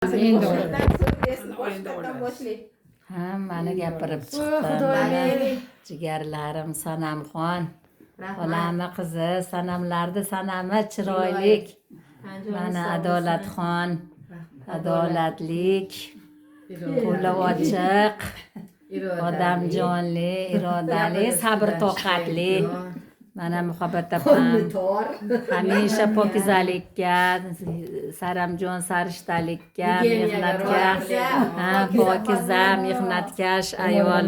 Endi Hammani gapirib chiqdim. Mana jigarlarim Sanamxon, xolamni qizi, sanamlarni sanami chiroylik. Mana Adolatxon, adolatlik, qo'li ochiq, odamjonli, irodali, sabr toqatli. Mana Muhabbat opam hamisha pokizalikka, Saramjon sarishtalikka, mehnatga, pokiza, mehnatkash ayol.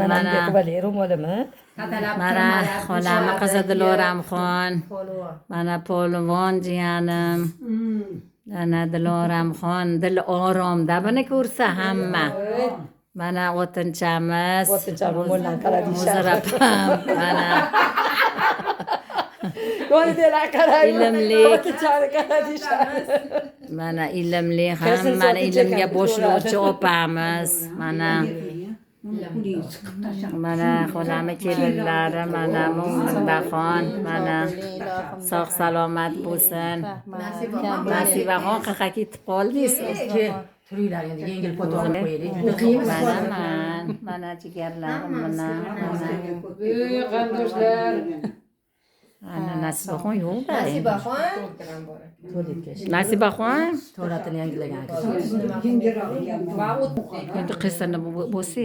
Mana xolamni qizi Diloramxon, mana polvon jiyanim. Mana Diloramxon dil oromda buni ko'rsa hamma. Mana o'tinchamiz Muzrabam, mana ilmlik, mana ilmli, hammani ilmga boshlovchi opamiz. Mana xolami kelinlari, mana Mo'minaxon, mana sog' salomat bo'lsin. Nasibaxon qayerga ketib qoldingiz? Turinglar endi yengil fotolarni qo'yaylik. Mana jigarlarim, mana qarindoshlar. ana Nasibaxon yo'q-da. To'rtga. Nasibaxon To'ratini yangilagan. endi qizini bo'lsa